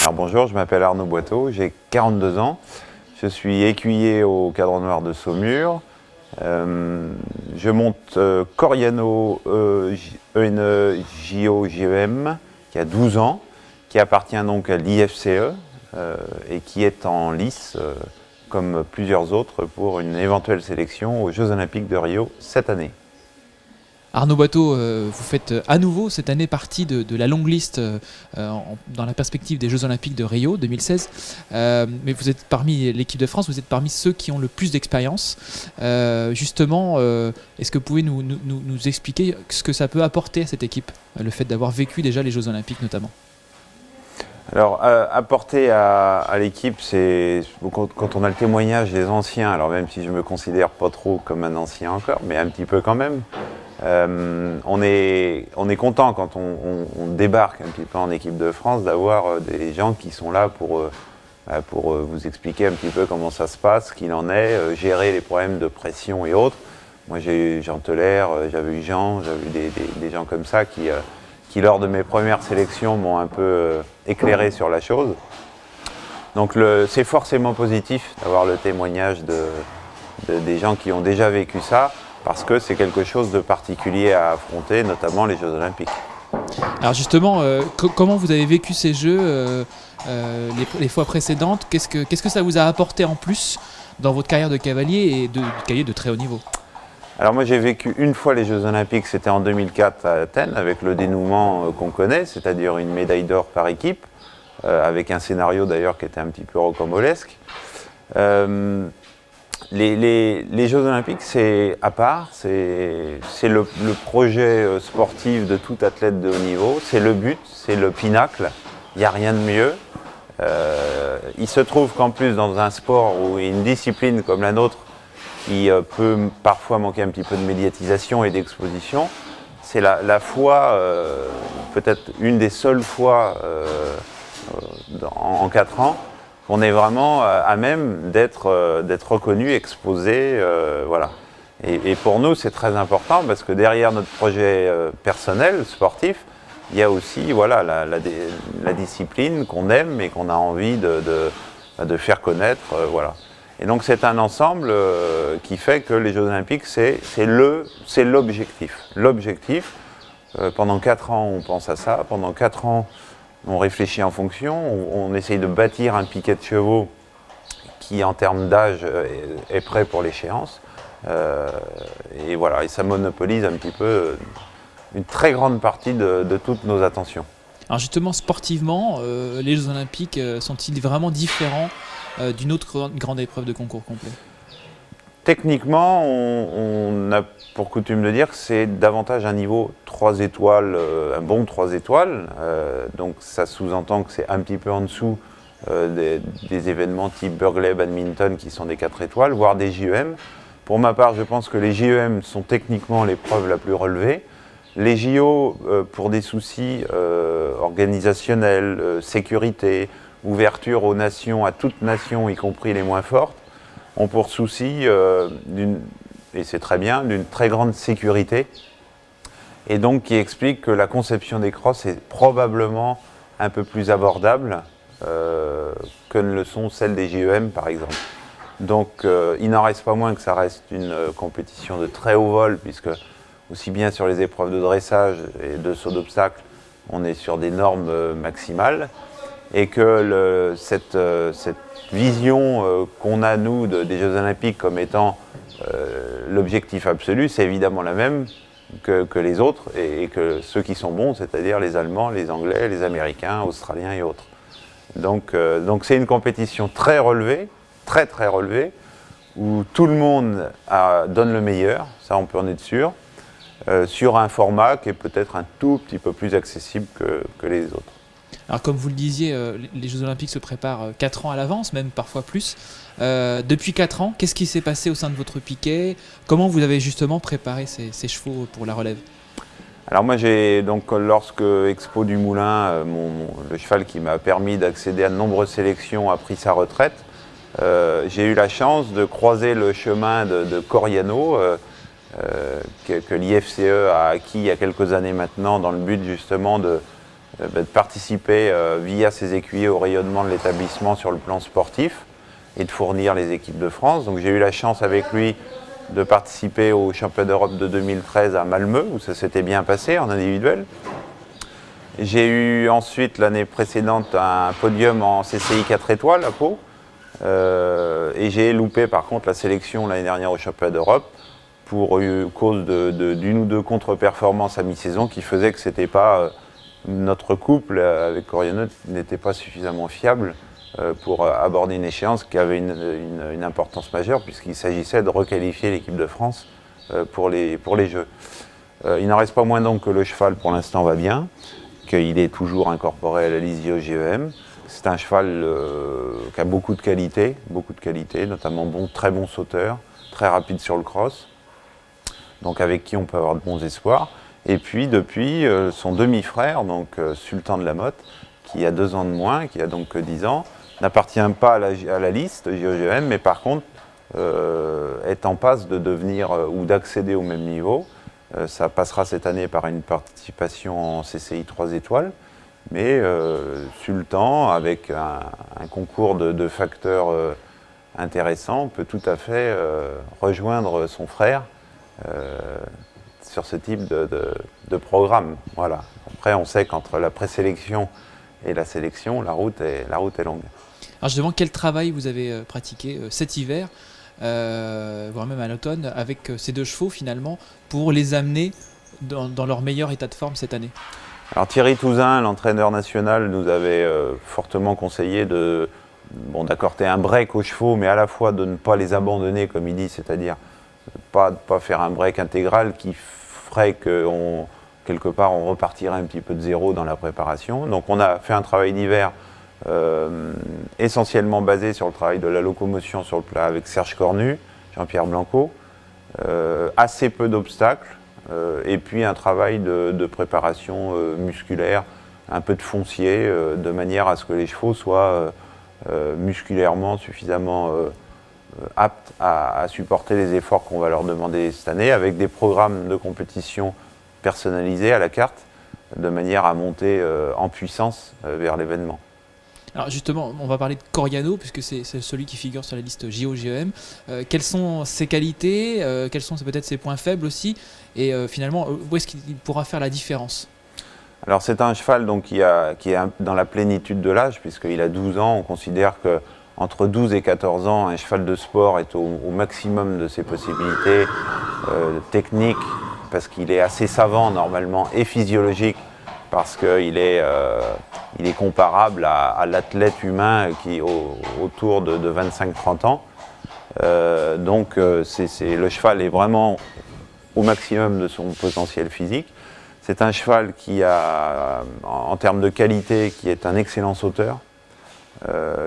Alors bonjour, je m'appelle Arnaud Boiteau, j'ai 42 ans. Je suis écuyer au Cadre Noir de Saumur. Je monte Coriano ENE JO JEM qui a 12 ans, qui appartient donc à l'IFCE et qui est en lice, comme plusieurs autres, pour une éventuelle sélection aux Jeux Olympiques de Rio cette année. Arnaud Boiteau, vous faites à nouveau cette année partie de la longue liste dans la perspective des Jeux Olympiques de Rio 2016. Mais vous êtes parmi l'équipe de France, vous êtes parmi ceux qui ont le plus d'expérience. Justement, est-ce que vous pouvez nous expliquer ce que ça peut apporter à cette équipe, le fait d'avoir vécu déjà les Jeux Olympiques notamment? Alors, apporter à l'équipe, c'est quand on a le témoignage des anciens, alors même si je me considère pas trop comme un ancien encore, mais un petit peu quand même, on est content quand on débarque un petit peu en équipe de France d'avoir des gens qui sont là pour vous expliquer un petit peu comment ça se passe, ce qu'il en est, gérer les problèmes de pression et autres. Moi j'ai eu Jean Teller, j'avais eu Jean, j'avais eu des gens comme ça qui lors de mes premières sélections m'ont un peu éclairé sur la chose. Donc c'est forcément positif d'avoir le témoignage des gens qui ont déjà vécu ça, parce que c'est quelque chose de particulier à affronter, notamment les Jeux Olympiques. Alors justement, comment vous avez vécu ces Jeux les fois précédentes? Qu'est-ce que ça vous a apporté en plus dans votre carrière de cavalier et de cavalier de très haut niveau? Alors moi j'ai vécu une fois les Jeux Olympiques, c'était en 2004 à Athènes, avec le dénouement qu'on connaît, c'est-à-dire une médaille d'or par équipe, avec un scénario d'ailleurs qui était un petit peu rocambolesque. Les Jeux Olympiques, c'est à part, c'est le projet sportif de tout athlète de haut niveau, c'est le but, c'est le pinacle, il n'y a rien de mieux. Il se trouve qu'en plus dans un sport ou une discipline comme la nôtre, qui peut parfois manquer un petit peu de médiatisation et d'exposition, c'est la fois, peut-être une des seules fois en 4 ans, qu'on est vraiment à même d'être reconnu, exposé, voilà. Et pour nous, c'est très important parce que derrière notre projet personnel, sportif, il y a aussi voilà, la discipline qu'on aime et qu'on a envie de faire connaître, voilà. Et donc c'est un ensemble qui fait que les Jeux Olympiques, c'est l'objectif. L'objectif, pendant 4 ans, on pense à ça. Pendant 4 ans, on réfléchit en fonction. On essaye de bâtir un piquet de chevaux qui, en termes d'âge, est prêt pour l'échéance. Et voilà, et ça monopolise un petit peu une très grande partie de toutes nos attentions. Alors justement, sportivement, les Jeux Olympiques sont-ils vraiment différents d'une autre grande épreuve de concours complet? Techniquement, on a pour coutume de dire que c'est davantage un niveau 3 étoiles, un bon 3 étoiles. Donc ça sous-entend que c'est un petit peu en dessous des événements type Burghley, badminton qui sont des 4 étoiles, voire des JEM. Pour ma part, je pense que les JEM sont techniquement l'épreuve la plus relevée. Les JO, pour des soucis organisationnels, sécurité, ouverture aux nations, à toutes nations, y compris les moins fortes, ont pour souci, et c'est très bien, d'une très grande sécurité, et donc qui explique que la conception des crosses est probablement un peu plus abordable que ne le sont celles des JEM par exemple. Donc il n'en reste pas moins que ça reste une compétition de très haut vol, puisque aussi bien sur les épreuves de dressage et de saut d'obstacle, on est sur des normes maximales, et que cette vision qu'on a, nous, des Jeux Olympiques comme étant l'objectif absolu, c'est évidemment la même que les autres, et que ceux qui sont bons, c'est-à-dire les Allemands, les Anglais, les Américains, Australiens et autres. Donc c'est une compétition très relevée, très très relevée, où tout le monde donne le meilleur, ça on peut en être sûr, sur un format qui est peut-être un tout petit peu plus accessible que les autres. Alors comme vous le disiez, les Jeux Olympiques se préparent 4 ans à l'avance, même parfois plus. Depuis 4 ans, qu'est-ce qui s'est passé au sein de votre piquet? Comment vous avez justement préparé ces chevaux pour la relève? Alors moi j'ai donc, lorsque Expo du Moulin, le cheval qui m'a permis d'accéder à de nombreuses sélections, a pris sa retraite, j'ai eu la chance de croiser le chemin de Coriano, que l'IFCE a acquis il y a quelques années maintenant, dans le but justement de participer via ses écuyers au rayonnement de l'établissement sur le plan sportif et de fournir les équipes de France. Donc j'ai eu la chance avec lui de participer au championnat d'Europe de 2013 à Malmö, où ça s'était bien passé en individuel. J'ai eu ensuite l'année précédente un podium en CCI 4 étoiles à Pau. Et j'ai loupé par contre la sélection l'année dernière au championnat d'Europe pour cause d'une ou deux contre-performances à mi-saison qui faisaient que c'était pas notre couple avec Coriano n'était pas suffisamment fiable pour aborder une échéance qui avait une importance majeure puisqu'il s'agissait de requalifier l'équipe de France pour les Jeux. Il n'en reste pas moins donc que le cheval pour l'instant va bien, qu'il est toujours incorporé à la liste JOGEM. C'est un cheval qui a beaucoup de qualités, notamment très bon sauteur, très rapide sur le cross, donc avec qui on peut avoir de bons espoirs. Et puis depuis, son demi-frère, donc Sultan de la Motte, qui a 2 ans de moins, qui a donc 10 ans, n'appartient pas à la liste JOGM, mais par contre est en passe de devenir ou d'accéder au même niveau. Ça passera cette année par une participation en CCI 3 étoiles. Mais Sultan, avec un concours de facteurs intéressants, peut tout à fait rejoindre son frère sur ce type de programme. Voilà. Après, on sait qu'entre la présélection et la sélection, la route est longue. Alors justement, quel travail vous avez pratiqué cet hiver, voire même à l'automne, avec ces 2 chevaux finalement, pour les amener dans leur meilleur état de forme cette année? Alors Thierry Touzin, l'entraîneur national, nous avait fortement conseillé d'accorder un break aux chevaux, mais à la fois de ne pas les abandonner, comme il dit, c'est-à-dire de ne pas faire un break intégral qui ferait que quelque part on repartirait un petit peu de zéro dans la préparation. Donc on a fait un travail d'hiver essentiellement basé sur le travail de la locomotion sur le plat avec Serge Cornu, Jean-Pierre Blanco, assez peu d'obstacles. Et puis un travail de préparation musculaire, un peu de foncier, de manière à ce que les chevaux soient musculairement suffisamment aptes à supporter les efforts qu'on va leur demander cette année, avec des programmes de compétition personnalisés à la carte, de manière à monter en puissance vers l'événement. Alors justement, on va parler de Coriano, puisque c'est celui qui figure sur la liste JOGM. Quelles sont ses qualités, quels sont peut-être ses points faibles aussi, et finalement, où est-ce qu'il pourra faire la différence? Alors c'est un cheval donc, qui est dans la plénitude de l'âge, puisqu'il a 12 ans. On considère qu'entre 12 et 14 ans, un cheval de sport est au maximum de ses possibilités techniques, parce qu'il est assez savant normalement, et physiologique, parce qu'il est comparable à l'athlète humain qui est autour de 25-30 ans. Donc le cheval est vraiment au maximum de son potentiel physique. C'est un cheval qui a, en termes de qualité, qui est un excellent sauteur,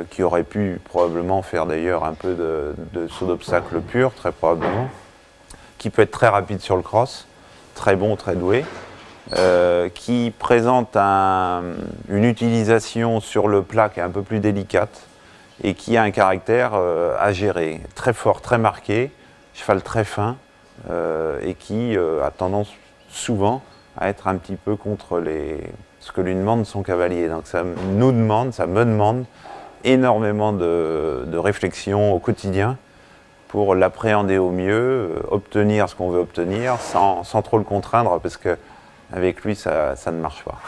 qui aurait pu probablement faire d'ailleurs un peu de saut d'obstacle pur, très probablement, qui peut être très rapide sur le cross, très bon, très doué. Qui présente une utilisation sur le plat qui est un peu plus délicate et qui a un caractère à gérer, très fort, très marqué, cheval très fin et qui a tendance souvent à être un petit peu contre ce que lui demande son cavalier. Donc ça me demande énormément de réflexion au quotidien pour l'appréhender au mieux, obtenir ce qu'on veut obtenir sans trop le contraindre, parce que avec lui, ça ne marche pas.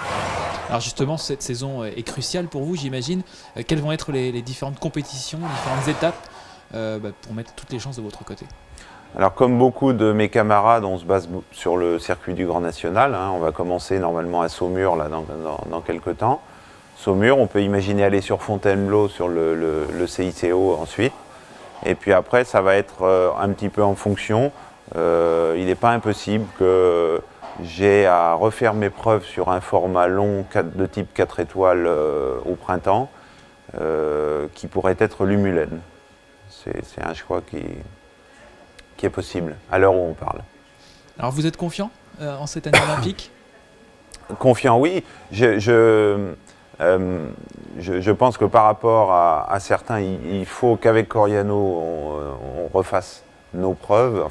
Alors justement, cette saison est cruciale pour vous, j'imagine. Quelles vont être les différentes compétitions, les différentes étapes pour mettre toutes les chances de votre côté? Alors comme beaucoup de mes camarades, on se base sur le circuit du Grand National. On va commencer normalement à Saumur là, dans quelques temps. Saumur, on peut imaginer aller sur Fontainebleau, sur le CICO ensuite. Et puis après, ça va être un petit peu en fonction. Il n'est pas impossible que j'ai à refaire mes preuves sur un format long de type 4 étoiles au printemps, qui pourrait être l'Humulène. C'est un choix qui est possible, à l'heure où on parle. Alors vous êtes confiant en cette année olympique? Confiant, oui. Je pense que par rapport à certains, il faut qu'avec Coriano, on refasse nos preuves,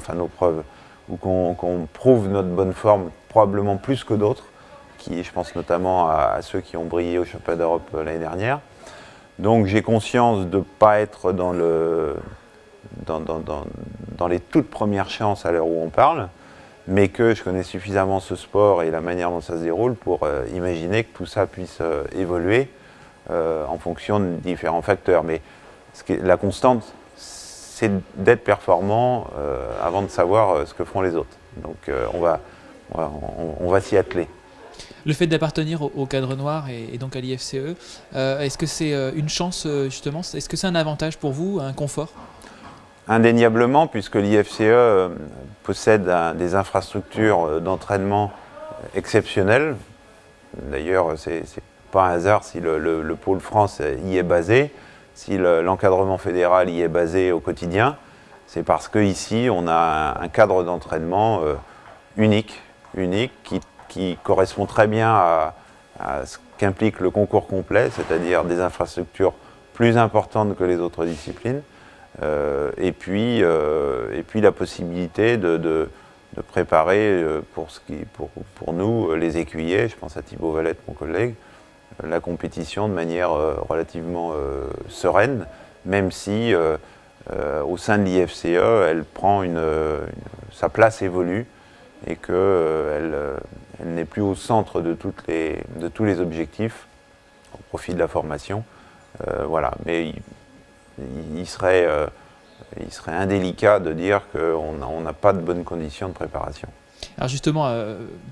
ou qu'on prouve notre bonne forme, probablement plus que d'autres, je pense notamment à ceux qui ont brillé au championnat d'Europe l'année dernière. Donc j'ai conscience de ne pas être dans les toutes premières chances à l'heure où on parle, mais que je connais suffisamment ce sport et la manière dont ça se déroule pour imaginer que tout ça puisse évoluer en fonction de différents facteurs. Mais la constante, c'est d'être performant avant de savoir ce que font les autres. Donc on va s'y atteler. Le fait d'appartenir au cadre noir et donc à l'IFCE, est-ce que c'est une chance justement? Est-ce que c'est un avantage pour vous, un confort? Indéniablement, puisque l'IFCE possède des infrastructures d'entraînement exceptionnelles. D'ailleurs, c'est pas un hasard si le pôle France y est basé, si l'encadrement fédéral y est basé au quotidien. C'est parce qu'ici, on a un cadre d'entraînement unique qui correspond très bien à ce qu'implique le concours complet, c'est-à-dire des infrastructures plus importantes que les autres disciplines. Et puis la possibilité de préparer pour nous, les écuyers, je pense à Thibaut Valette, mon collègue, la compétition de manière relativement sereine, même si au sein de l'IFCE, elle prend sa place évolue et qu'elle n'est plus au centre de tous les objectifs au profit de la formation. Voilà. Mais il serait indélicat de dire qu'on n'a pas de bonnes conditions de préparation. Alors justement,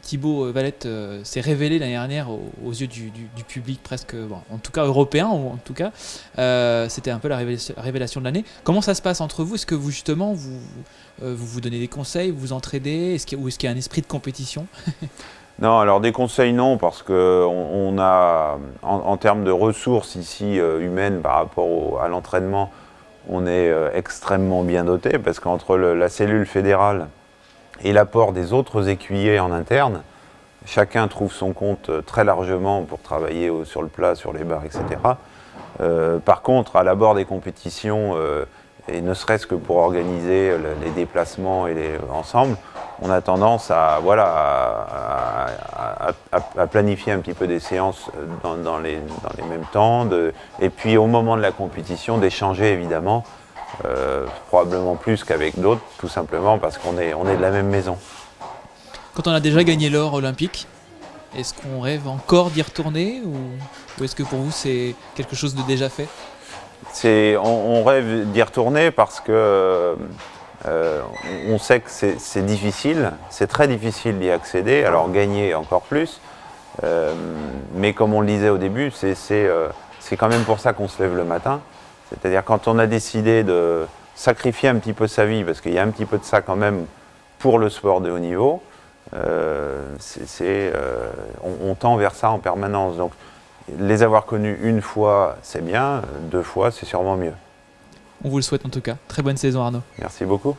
Thibaut Valette s'est révélé l'année dernière aux yeux du public presque, bon, en tout cas européen, ou en tout cas, c'était un peu la révélation de l'année. Comment ça se passe entre vous? Est-ce que vous justement, vous donnez des conseils, vous vous entraidez, ou est-ce qu'il y a un esprit de compétition? Non, alors des conseils non, parce qu'on a, en termes de ressources ici humaines par rapport à l'entraînement, on est extrêmement bien doté, parce qu'entre la cellule fédérale et l'apport des autres écuyers en interne, chacun trouve son compte très largement pour travailler sur le plat, sur les barres, etc. Par contre, à l'abord des compétitions, et ne serait-ce que pour organiser les déplacements ensemble, on a tendance à planifier un petit peu des séances dans les mêmes temps, et puis au moment de la compétition, d'échanger évidemment, probablement plus qu'avec d'autres, tout simplement parce qu'on est de la même maison. Quand on a déjà gagné l'or olympique, est-ce qu'on rêve encore d'y retourner, ou est-ce que pour vous c'est quelque chose de déjà fait? On rêve d'y retourner parce que on sait que c'est difficile, c'est très difficile d'y accéder, alors gagner encore plus, mais comme on le disait au début, c'est quand même pour ça qu'on se lève le matin. C'est-à-dire quand on a décidé de sacrifier un petit peu sa vie, parce qu'il y a un petit peu de ça quand même pour le sport de haut niveau, on tend vers ça en permanence. Donc les avoir connus une fois, c'est bien, deux fois, c'est sûrement mieux. On vous le souhaite en tout cas. Très bonne saison, Arnaud. Merci beaucoup.